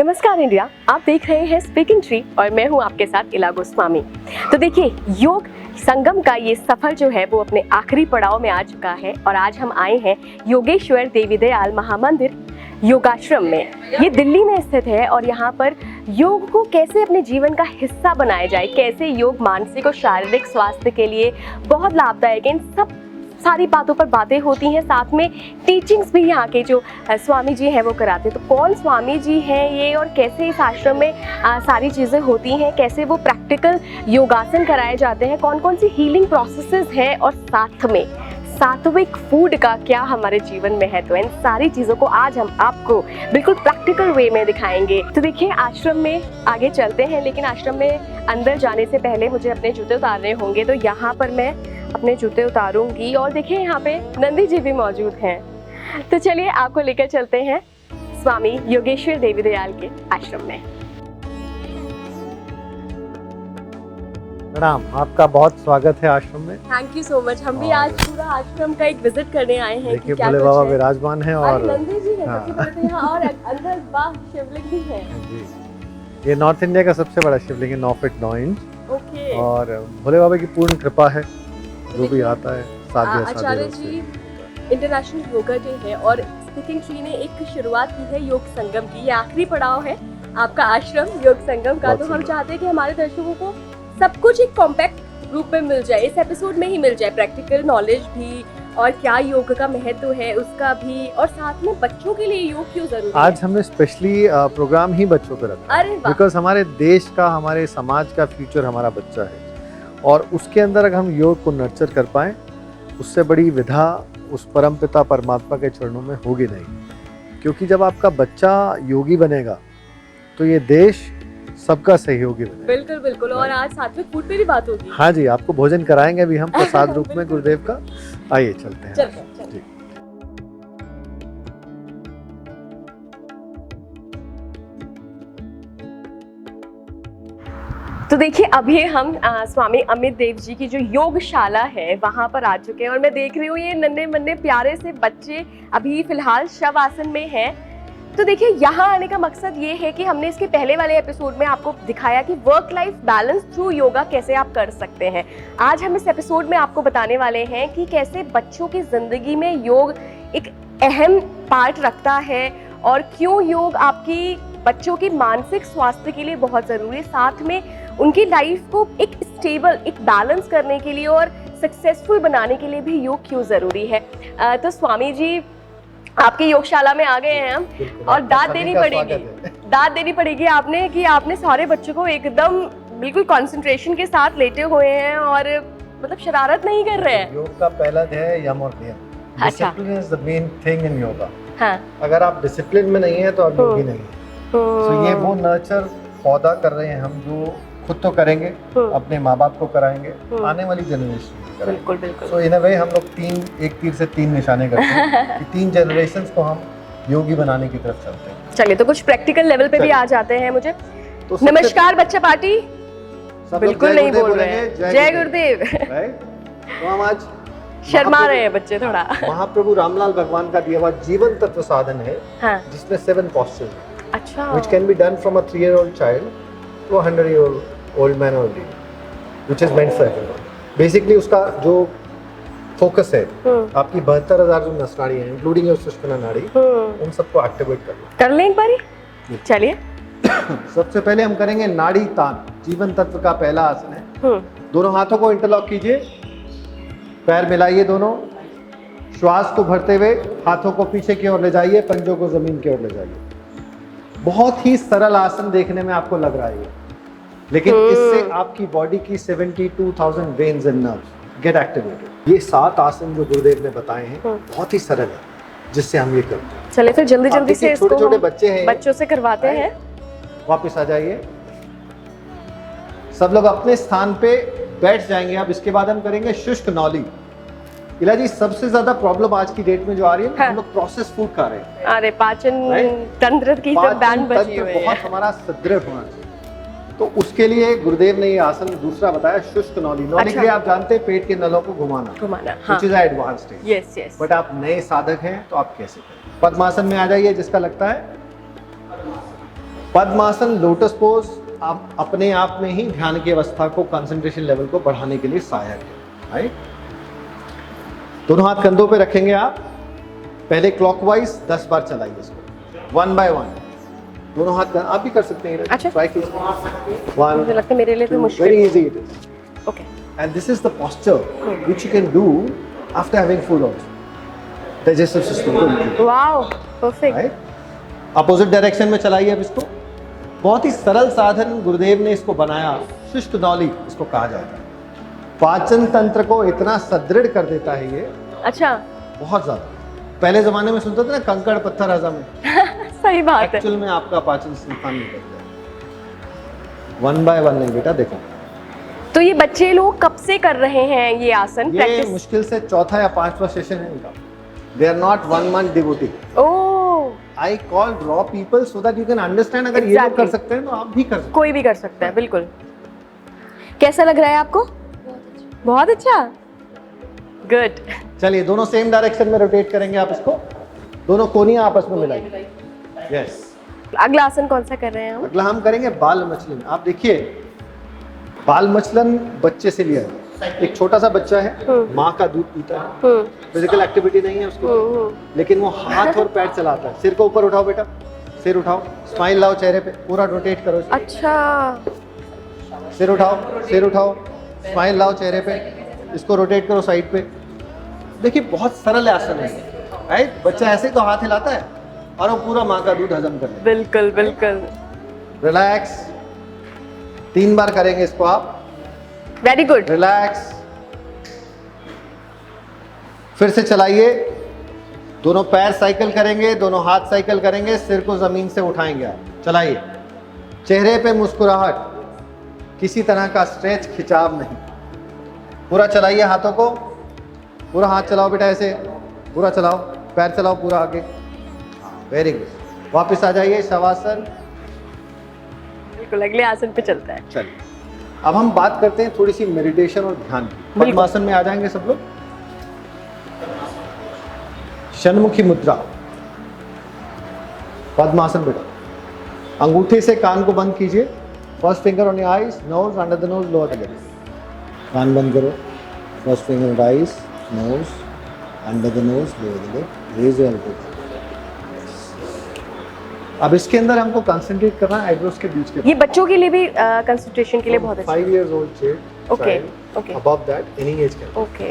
नमस्कार इंडिया, आप देख रहे हैं स्पीकिंग ट्री और मैं हूं आपके साथ इला गोस्वामी। तो देखिए, योग संगम का ये सफर जो है वो अपने आखिरी पड़ाव में आ चुका है और आज हम आए हैं योगेश्वर देवी दयाल महामंदिर योगाश्रम में। ये दिल्ली में स्थित है और यहाँ पर योग को कैसे अपने जीवन का हिस्सा बनाया जाए, कैसे योग मानसिक और शारीरिक स्वास्थ्य के लिए बहुत लाभदायक है, इन सब सारी बातों पर बातें होती हैं। साथ में टीचिंग्स भी यहाँ के जो स्वामी जी हैं वो कराते हैं। तो कौन स्वामी जी हैं ये और कैसे इस आश्रम में सारी चीज़ें होती हैं, कैसे वो प्रैक्टिकल योगासन कराए जाते हैं, कौन कौन सी हीलिंग प्रोसेसेस हैं और साथ में सात्विक फूड का क्या हमारे जीवन में है, तो इन सारी चीज़ों को आज हम आपको बिल्कुल प्रैक्टिकल वे में दिखाएंगे। तो देखिए, आश्रम में आगे चलते हैं, लेकिन आश्रम में अंदर जाने से पहले मुझे अपने जूते उतारने होंगे। तो यहाँ पर मैं अपने जूते उतारूंगी और देखिए यहाँ पे नंदी जी भी मौजूद हैं। तो चलिए आपको लेकर चलते हैं स्वामी योगेश्वर देवी दयाल के आश्रम में। मैडम, आपका बहुत स्वागत है आश्रम में। Thank you so much. हम भी आज पूरा आश्रम का एक विजिट करने आए हैं। देखिए, भोले बाबा विराजमान है और नंदी जी है सबसे पहले तो यहाँ, और अंदर वाह शिवलिंग भी है जी। ये नॉर्थ इंडिया का सबसे बड़ा शिवलिंग है, 9 फीट 9 इंच। ओके। और भोले बाबा की पूर्ण कृपा है, जो भी आता है साध्य आचार्य जी, इंटरनेशनल योगा डे है और स्पीकिंग ट्री ने एक शुरुआत की है योग संगम की। ये आखिरी पड़ाव है आपका आश्रम योग संगम का। तो हम चाहते हैं कि हमारे दर्शकों को सब कुछ एक कॉम्पैक्ट रूप में मिल जाए, इस एपिसोड में ही मिल जाए। प्रैक्टिकल नॉलेज भी और क्या योग का महत्व है उसका भी, और साथ में बच्चों के लिए योग क्यों जरूरी है। आज हमने स्पेशली प्रोग्राम ही बच्चों पे रखा है, बिकॉज हमारे देश का, हमारे समाज का फ्यूचर हमारा बच्चा है और उसके अंदर अगर हम योग को नर्चर कर पाएं, उससे बड़ी विधा उस परमपिता परमात्मा के चरणों में होगी नहीं। क्योंकि जब आपका बच्चा योगी बनेगा तो ये देश सबका सहयोगी बनेगा। बिल्कुल बिल्कुल। और आज सात्विक फूड पे भी बात होगी। हाँ जी, आपको भोजन कराएंगे भी हम प्रसाद रूप में गुरुदेव का। आइए चलते हैं। चलते। तो देखिए, अभी हम स्वामी अमित देव जी की जो योगशाला है वहाँ पर आ चुके हैं और मैं देख रही हूँ ये नन्हे मुन्ने प्यारे से बच्चे अभी फिलहाल शव आसन में हैं। तो देखिए, यहाँ आने का मकसद ये है कि हमने इसके पहले वाले एपिसोड में आपको दिखाया कि work life balance through yoga कैसे आप कर सकते हैं। आज हम इस एपिसोड में आपको बताने वाले हैं कि कैसे बच्चों की जिंदगी में योग एक अहम पार्ट रखता है और क्यों योग आपकी बच्चों की मानसिक स्वास्थ्य के लिए बहुत ज़रूरी है, साथ में उनकी लाइफ को एक स्टेबल, एक बैलेंस करने के लिए और सक्सेसफुल बनाने के लिए भी योग क्यों ज़रूरी है। तो स्वामी जी, आपकी योगशाला में आ गए हैं हम और दाद देनी पड़ेगी आपने कि आपने सारे बच्चों को एकदम बिल्कुल कंसंट्रेशन के साथ लेटे हुए हैं और मतलब शरारत नहीं कर रहे हैं। योग का पहला अध्याय है यम और नियम। Discipline is the main thing in yoga. हाँ। अगर आप डिसिप्लिन में नहीं है तो आप योगी नहीं है। तो ये वो नर्चर पौधा कर रहे हैं हम, जो खुद तो करेंगे, अपने माँ बाप को कराएंगे, आने वाली जनरेशन। बिल्कुल बिल्कुल। सो इन अ वे हम लोग एक तीर से 3 निशाने करते हैं कि 3 जनरेशंस को हम योगी बनाने की तरफ चलते हैं। चलिए, तो कुछ प्रैक्टिकल लेवल पे भी आ जाते हैं मुझे। तो नमस्कार बच्चा पार्टी बिल्कुल नहीं बोल रहे हैं। जय गुरुदेव। तो हम आज शर्मा रहे हैं बच्चे थोड़ा। महाप्रभु रामलाल भगवान का दिया हुआ जीवन तत्व साधन है, हाँ। जिसमें 7 postures हैं। अच्छा। Which can be done from a 3-year-old child to a 100-year-old man or lady, which is meant for everyone. Basically उसका जो फोकस है आपकी 72,000 जो नसनाड़ी है, इंक्लूडिंग योर सुषुम्ना नाड़ी, उन सबको एक्टिवेट कर लें एक बारी। चलिए, सबसे पहले हम करेंगे नाड़ी तान। जीवन तत्व का पहला आसन है। दोनों हाथों को इंटरलॉक कीजिए, पैर मिलाइए दोनों, श्वास को भरते हुए हाथों को पीछे की ओर ले जाइए, पंजों को जमीन की ओर ले जाइए। बहुत ही सरल आसन देखने में आपको लग रहा है, लेकिन इससे आपकी बॉडी की 72,000 veins and nerves gate activated. ये 7 आसन जो गुरुदेव ने बताए हैं बहुत ही सरल है, जिससे हम ये करते हैं। चलिए फिर जल्दी से छोटे छोटे बच्चे हैं, बच्चों से करवाते हैं। वापस आ जाइए, सब लोग अपने स्थान पे बैठ जाएंगे। अब इसके बाद हम करेंगे शुष्क नौली। इला जी, सबसे ज्यादा प्रॉब्लम आज की डेट में जो आ रही है, हाँ। हम लोग प्रोसेस फूड खा रहे हैं। अरे पाचन तंत्र की तो बैंड बजी हुई है। बहुत हमारा सुदृढ़ होना चाहिए, तो उसके लिए गुरुदेव ने ये आसन दूसरा बताया, शुष्क नौली। नौली के लिए आप जानते हैं पेट के नलों को घुमाना, which is advance stage. Yes yes. But आप नए साधक हैं तो आप कैसे करें? पद्मासन में आ जाइए जिसका लगता है। पद्मासन लोटस पोज आप अपने आप में ही ध्यान की अवस्था को, कंसंट्रेशन लेवल को बढ़ाने के लिए सहायक है, राइट। दोनों हाथ कंधों पे रखेंगे आप, पहले क्लॉकवाइज 10 बार चलाइए इसको, 1 बाय 1। दोनों हाथ आप भी कर सकते हैं, अच्छा। ट्राई कीजिए। मुझे लगता है मेरे लिए तो मुश्किल very easy it is. Okay And this is the posture which you can do after having food also. Digestive system को improve, wow perfect right? Opposite direction में चलाइए अब इसको। बहुत ही सरल साधन गुरुदेव ने इसको बनाया, शिष्ट नौली इसको कहा जाता है। पाचन तंत्र को इतना सुदृढ़ कर देता है ये, अच्छा बहुत ज्यादा। पहले जमाने में सुनते थे ना कंकड़ पत्थर हजम है, सही बात है। एक्चुअल में आपका पाचन तूफान निकलता है। 1 बाय 1 नहीं बेटा, देखो तो ये बच्चे लोग कब से कर रहे हैं ये आसन ये प्रैक्टिस? मुश्किल से चौथा या 5वां सेशन है इनका। They are not 1 month devotee. Oh I call raw people so that you can understand, अगर ये लोग Exactly. कर सकते हैं तो आप भी कर सकते कोई भी कर सकता है, बिल्कुल। कैसा लग रहा है आपको? बहुत अच्छा, गुड। हैं। चलिए दोनों सेम डायरेक्शन में रोटेट करेंगे आप इसको, दोनों कोनियां आपस में मिलाइए। यस। अगला आसन कौन सा कर रहे हैं हम? अगला हम करेंगे बाल मचलन। आप देखिए, बाल मचलन बच्चे से लिया है। एक छोटा सा बच्चा है, माँ का दूध पीता है, फिजिकल एक्टिविटी नहीं है उसकी, लेकिन वो हाथ और पैर चलाता है। सिर को ऊपर उठाओ बेटा, सिर उठाओ, स्माइल लाओ चेहरे पे, पूरा रोटेट करो इसे। अच्छा सिर उठाओ, सिर उठाओ, स्माइल लाओ चेहरे पे, इसको रोटेट करो साइड पे। देखिए बहुत सरल आसन है, राइट। बच्चा ऐसे तो हाथ हिलाता है और वो पूरा माँ का दूध हजम कर लेता बिल्कुल बिल्कुल। है। रिलैक्स, 3 बार करेंगे इसको आप। Very good. रिलैक्स, फिर से चलाइए। दोनों पैर साइकिल करेंगे, दोनों हाथ साइकिल करेंगे, सिर को जमीन से उठाएंगे आप। चलाइए, चेहरे पे मुस्कुराहट, किसी तरह का स्ट्रेच खिंचाव नहीं। पूरा चलाइए हाथों को, पूरा हाथ चलाओ बेटा ऐसे, पूरा चलाओ, पैर चलाओ पूरा आगे। Very good. वापस आ जाइए शवासन। बिल्कुल अगले आसन पे चलता है। चलिए अब हम बात करते हैं थोड़ी सी मेडिटेशन और ध्यान की। पद्मासन में आ जाएंगे सब लोग। षण्मुखी मुद्रा, पद्मासन बेटा। अंगूठे से कान को बंद कीजिए। First finger on your eyes, nose, under the nose, lower the lip. कान बंद करो। First finger on eyes, nose, under the nose, lower the lip. Raise your elbow. अब इसके अंदर हमको कंसंट्रेट करना है आईब्रोज के बीच के। ये बच्चों के लिए भी कंसंट्रेशन के लिए बहुत अच्छा 5 years old child, Okay, child, okay. above that any age can. Okay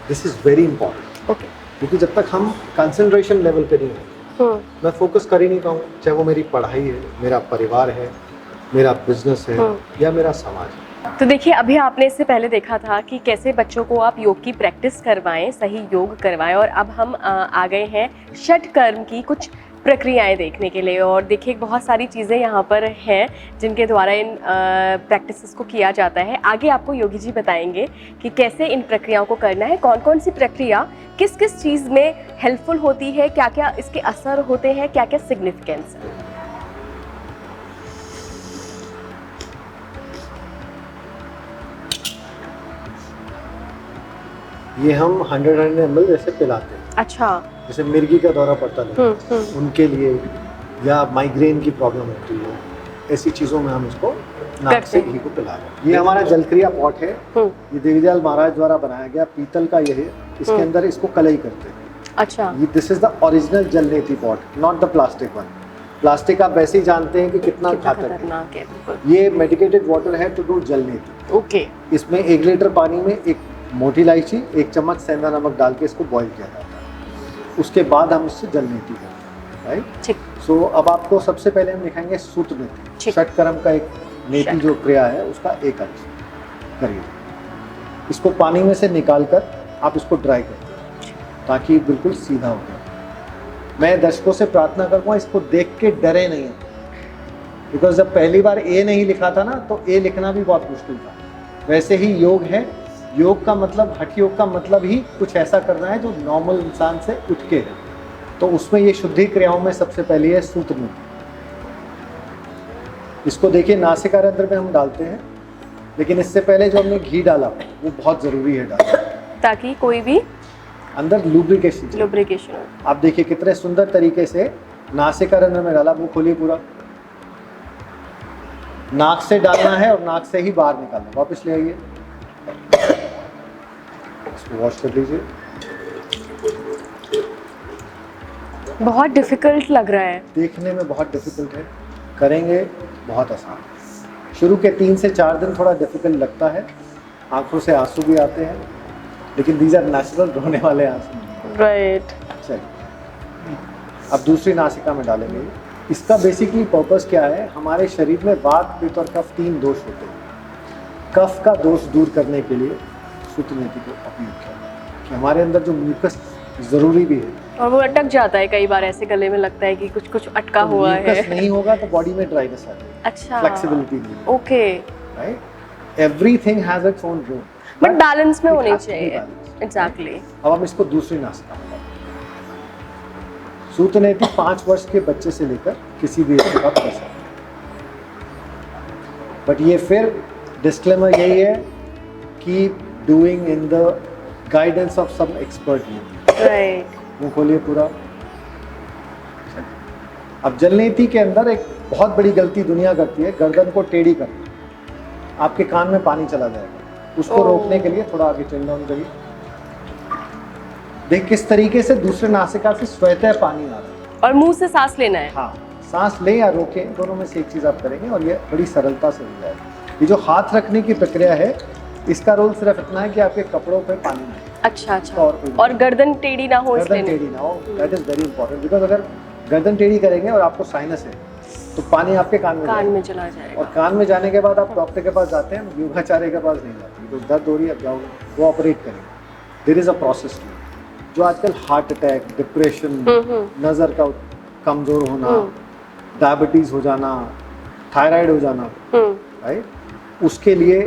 This is very important. Okay. क्योंकि जब तक हम कंसंट्रेशन लेवल पे नहीं हैं, मैं फोकस कर ही नहीं पाऊँ, चाहे वो मेरी पढ़ाई है, मेरा परिवार है, मेरा बिजनेस है या मेरा समाज है। तो देखिए अभी आपने इससे पहले देखा था कि कैसे बच्चों को आप योग की प्रैक्टिस करवाएं, सही योग करवाएं, और अब हम आ गए हैं षट कर्म की कुछ प्रक्रियाएं देखने के लिए। और देखिए बहुत सारी चीज़ें यहाँ पर हैं जिनके द्वारा इन प्रैक्टिसेस को किया जाता है। आगे आपको योगी जी बताएंगे कि कैसे इन प्रक्रियाओं को करना है, कौन कौन सी प्रक्रिया किस किस चीज़ में हेल्पफुल होती है, क्या क्या इसके असर होते हैं, क्या क्या सिग्निफिकेंस है। ये हम 100 ml जैसे पिलाते हैं। अच्छा। जैसे मिर्गी का दौरा पड़ता है उनके लिए, या माइग्रेन की प्रॉब्लम होती है, ऐसी चीज़ों में हम इसको नाक से घी को पिला रहे हैं। ये हमारा जलक्रिया पॉट है, ये देवीदयाल महाराज द्वारा बनाया गया पीतल का ये है। इसके अंदर इसको कलई करते हैं। अच्छा। This is the original jalneti pot, not the plastic one. Plastic आप वैसे ही जानते हैं कि कितना घातक है। खतरनाक है बिल्कुल। ये मेडिकेटेड वाटर है टू डू जलनेती। ओके। इसमें 1 लीटर पानी में एक मोटी इलायची, 1 चम्मच सेंधा नमक डाल के इसको बॉईल किया जाता है। उसके बाद हम इससे जलनेती करते हैं, राइट। ठीक। सो अब आपको सबसे पहले हम दिखाएंगे सूत नेति। षटकर्म का एक नेति जो क्रिया है उसका एक अंश करिए। इसको पानी में से निकाल कर आप इसको ड्राई कर दें ताकि बिल्कुल सीधा हो जाए। मैं दर्शकों से प्रार्थना करूँगा इसको देख के डरे नहीं, बिकॉज जब पहली बार ए नहीं लिखा था ना तो ए लिखना भी बहुत मुश्किल था। वैसे ही योग है, योग का मतलब, हठ योग का मतलब ही कुछ ऐसा करना है जो नॉर्मल इंसान से उठ के है। तो उसमें ये शुद्धि क्रियाओं में सबसे पहले है सूत्र नेति। इसको देखिए नासिका रंध्र में हम डालते हैं, लेकिन इससे पहले जो हमने घी डाला वो बहुत जरूरी है डालना, ताकि कोई भी अंदर लुब्रिकेशन। लुब्रिकेशन। आप देखिए कितने सुंदर तरीके से नासिका रंध्र में डाला। वो खोलिए पूरा, नाक से डालना है और नाक से ही बाहर निकालना है। वापस ले आइए, इसको वॉश कर लीजिए। बहुत डिफिकल्ट लग रहा है। देखने में बहुत डिफिकल्ट है, करेंगे बहुत आसान। शुरू के 3 से 4 दिन थोड़ा डिफिकल्ट लगता है, आंखों से आंसू भी आते हैं, लेकिन दीज आर नेचुरल रोने वाले आंसू। राइट। चलिए अब दूसरी नासिका में डालेंगे। इसका बेसिकली पर्पस क्या है, हमारे शरीर में वात, पित्त और कफ 3 दोष होते हैं। कफ का दोष दूर करने के लिए सूत्रनेति को उपयोग किया कि हमारे अंदर जो म्यूकस ज़रूरी भी है, और वो अटक जाता है कई बार, ऐसे गले में लगता है कि कुछ कुछ अटका तो हुआ म्यूकस है। नहीं होगा तो बॉडी में ड्राइनेस आ जाएगी, अच्छा, फ्लेक्सिबिलिटी नहीं, okay. Right. Everything has its own role, but balance में it होनी has to be चाहिए। balanced, exactly. अब हम इसको दूसरी नासिका में डालेंगे। सूत्रनेति 5 वर्ष के बच्चे से लेकर किसी भी एज का कर सकते हैं, बट ये फिर डिस्क्लेमर यही है कि doing in the guidance of some expert. Right. मुंह खोलिए पूरा। अब जलनेति के अंदर एक बहुत बड़ी गलती दुनिया करती है, गर्दन को टेढ़ी करना। आपके कान में पानी चला जाएगा, उसको रोकने के लिए थोड़ा आगे चल डाउन करिए। देख किस तरीके से दूसरे नासिका से स्वतः पानी आ रहा है, और मुंह से सांस लेना है। हाँ, सांस ले या रोके, दोनों में से एक चीज आप करेंगे और ये बड़ी सरलता से हो जाएगा। ये जो हाथ रखने की प्रक्रिया है, इसका रोल सिर्फ इतना है कि आपके कपड़ों पे पानी ना आए। अच्छा अच्छा। और और गर्दन टेढ़ी ना हो गर्दन इसलिए। टेढ़ी ना हो, that is very important, because अगर गर्दन टेढ़ी करेंगे और आपको साइनस है तो पानी आपके कान में कान जाएगा। में चला जाएगा। और कान में जाने के बाद आप डॉक्टर के पास जाते हैं, योगाचार्य के पास नहीं जाते, तो दर्द हो रही है, अब जाओगे, वो ऑपरेट करेंगे। There is a process to, जो आजकल हार्ट अटैक, डिप्रेशन, नज़र का कमज़ोर होना, डायबिटीज़ हो जाना, थायराइड हो जाना, राइट, उसके लिए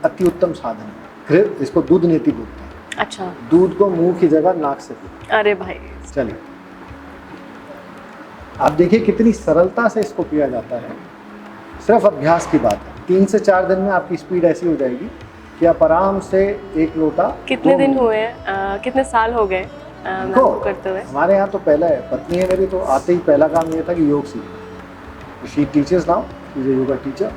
अति उत्तम साधन है। फिर इसको दूध नीति बोलते हैं। अच्छा। दूध को मुंह की जगह नाक से पीते। अरे भाई। चलिए आप देखिए कितनी सरलता से इसको पिया जाता है, सिर्फ अभ्यास की बात है। 3 से 4 दिन में आपकी स्पीड ऐसी हो जाएगी कि आप आराम से 1 लोटा। कितने दिन हुए हैं, कितने साल हो गए करते हुए? हमारे यहाँ तो पहला है, पत्नी है मेरी, तो आते ही पहला काम ये था कि योग सीखना। She teachers now, she is a yoga teacher.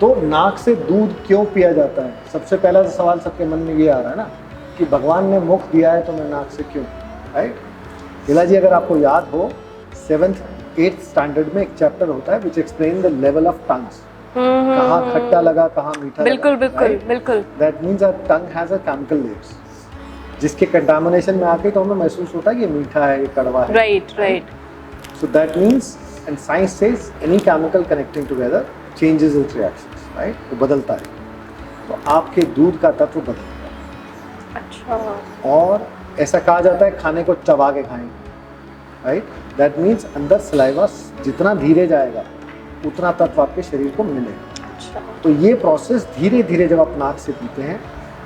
तो नाक से दूध क्यों पिया जाता है? सबसे पहला तो सवाल सबके मन में ये आ रहा है ना कि भगवान ने मुख दिया है तो मैं नाक से क्यों, राइट। लीला जी, अगर आपको याद हो, 7th 8th स्टैंडर्ड में एक चैप्टर होता है which explain the level of tongues. कहाँ खट्टा लगा, कहाँ मीठा बिल्कुल लगा, बिल्कुल right? बिल्कुल। That means our tongue has a chemical layers, जिसके कंटामिनेशन में आके तो हमें महसूस होता है ये मीठा है, ये कड़वा है, right right. So that means, and science says any chemical connecting together changes it's reactions, right, वो बदलता है। तो आपके दूध का तत्व बदलता है। अच्छा। और ऐसा कहा जाता है खाने को चबा के खाएं, राइट। दैट मीन्स अंदर सलाइवा जितना धीरे जाएगा उतना तत्व आपके शरीर को मिलेगा। अच्छा। तो ये प्रोसेस धीरे धीरे जब आप नाक से पीते हैं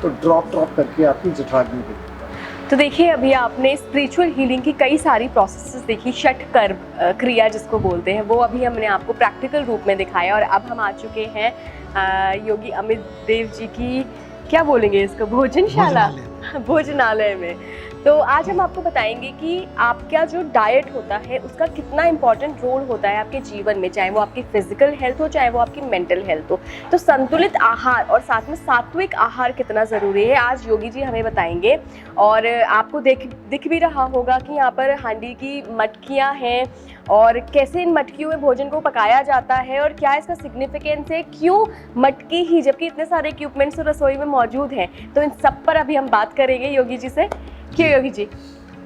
तो ड्रॉप ड्रॉप करके आपकी जठराग्नि पे गिरता है। तो देखिए, अभी आपने स्पिरिचुअल हीलिंग की कई सारी प्रोसेसेस देखी, षट कर्म क्रिया जिसको बोलते हैं, वो अभी हमने आपको प्रैक्टिकल रूप में दिखाया। और अब हम आ चुके हैं योगी अमित देव जी की, क्या बोलेंगे इसको, भोजनशाला, भोजनालय में। तो आज हम आपको बताएंगे कि आपका जो डाइट होता है उसका कितना इंपॉर्टेंट रोल होता है आपके जीवन में, चाहे वो आपकी फिजिकल हेल्थ हो, चाहे वो आपकी मेंटल हेल्थ हो। तो संतुलित आहार और साथ में सात्विक आहार कितना ज़रूरी है, आज योगी जी हमें बताएंगे। और आपको दिख भी रहा होगा कि यहाँ पर हांडी की मटकियाँ हैं और कैसे इन मटकियों में भोजन को पकाया जाता है और क्या इसका सिग्निफिकेंस है, क्यों मटकी ही, जबकि इतने सारे इक्विपमेंट्स रसोई में मौजूद हैं। तो इन सब पर अभी हम बात करेंगे योगी जी से। क्यों योगी जी?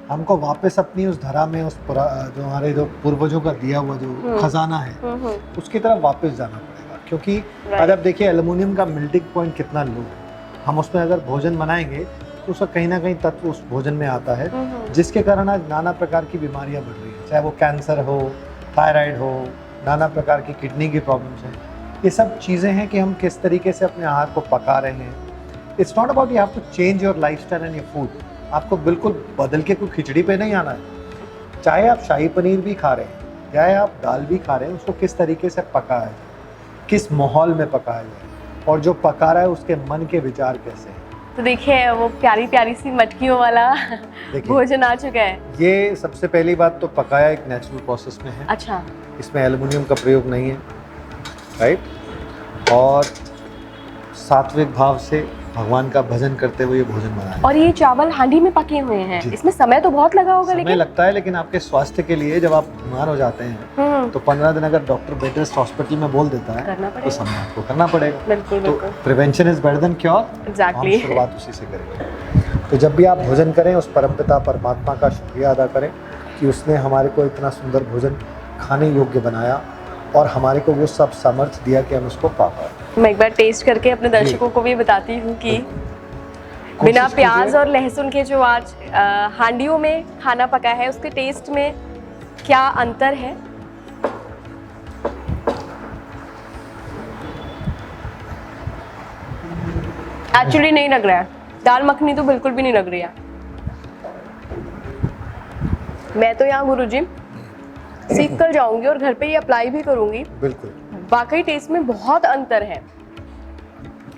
हमको वापस अपनी उस धरा में, उस जो हमारे जो पूर्वजों का दिया हुआ जो खजाना है उसकी तरफ वापस जाना पड़ेगा, क्योंकि आज आप देखिए एल्युमिनियम का मेल्टिंग पॉइंट कितना लो है। हम उसमें अगर भोजन बनाएंगे तो उसका कहीं ना कहीं तत्व उस भोजन में आता है, जिसके कारण आज नाना प्रकार की बीमारियां बढ़ रही हैं, चाहे वो कैंसर हो, थायराइड हो, नाना प्रकार की किडनी की प्रॉब्लम्स हैं। ये सब चीज़ें हैं कि हम किस तरीके से अपने आहार को पका रहे हैं। It's not about you have to change your lifestyle and your food. आपको बिल्कुल बदल के कोई खिचड़ी पे नहीं आना है। चाहे आप शाही पनीर भी खा रहे हैं, चाहे आप दाल भी खा रहे हैं, उसको किस तरीके से पकाया जाए, किस माहौल में पकाया जाए, और जो पका रहा है उसके मन के विचार कैसे हैं। तो देखिए, वो प्यारी प्यारी सी मटकियों वाला भोजन आ चुका है। ये सबसे पहली बात तो पकाया एक नेचुरल प्रोसेस में है। अच्छा। इसमें एल्युमिनियम का प्रयोग नहीं है। राइट, और सात्विक भाव से भगवान का भजन करते हुए ये भोजन बनाया। और ये चावल हांडी में पके हुए हैं, जी। इसमें समय तो बहुत लगा होगा, समय लेकिन लगता है, लेकिन आपके स्वास्थ्य के लिए जब आप बीमार हो जाते हैं तो 15 दिन अगर डॉक्टर बेड रेस्ट हॉस्पिटल में बोल देता करना है पड़ेगा। तो समय आपको करना पड़ेगा। बिल्कुल तो बिल्कुल prevention is better than cure. Exactly. हम शुरुआत उसी से करेंगे। तो जब भी आप भोजन करें, उस परमपिता परमात्मा का शुक्रिया अदा करें कि उसने हमारे को इतना सुंदर भोजन खाने योग्य बनाया और हमारे को वो सब सामर्थ्य दिया कि हम उसको पा पाए। मैं एक बार टेस्ट करके अपने दर्शकों को भी बताती हूँ कि बिना कोशिश प्याज कीजिए। और लहसुन के जो आज हांडियों में खाना पका है, उसके टेस्ट में क्या अंतर है। एक्चुअली नहीं लग रहा है, दाल मखनी तो बिल्कुल भी नहीं लग रही है। मैं तो यहाँ गुरुजी सीख कर जाऊंगी और घर पे ये अप्लाई भी करूंगी। बिल्कुल, वाकई टेस्ट में बहुत अंतर है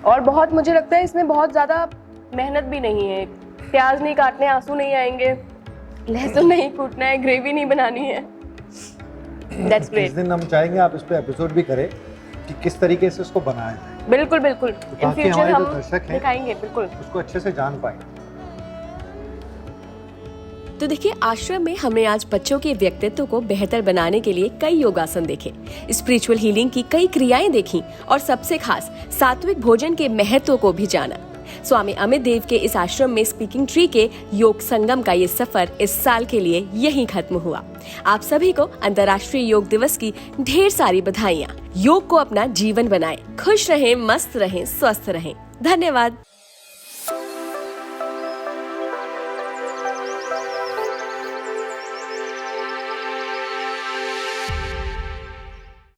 और बहुत, मुझे लगता है इसमें बहुत ज़्यादा मेहनत भी नहीं है। प्याज नहीं काटने, आंसू नहीं आएंगे, लहसुन नहीं कूटना है, ग्रेवी नहीं बनानी है। दैट्स इस ग्रेट। दिन हम चाहेंगे आप इस पे एपिसोड भी करें कि किस तरीके से उसको बनाया जाए, बिल्कुल बिल्कुल, इन ताकि फ्यूचर हमारे हम जो दर्शक हैं दिखाएंगे बिल्कुल। उसको अच्छे से जान पाए। तो देखिए, आश्रम में हमने आज बच्चों के व्यक्तित्व को बेहतर बनाने के लिए कई योगासन देखे, स्पिरिचुअल हीलिंग की कई क्रियाएं देखी और सबसे खास सात्विक भोजन के महत्व को भी जाना। स्वामी अमित देव के इस आश्रम में स्पीकिंग ट्री के योग संगम का ये सफर इस साल के लिए यहीं खत्म हुआ। आप सभी को अंतर्राष्ट्रीय योग दिवस की ढेर सारी बधाइयाँ। योग को अपना जीवन बनाएं, खुश रहें, मस्त रहें, स्वस्थ रहें। धन्यवाद।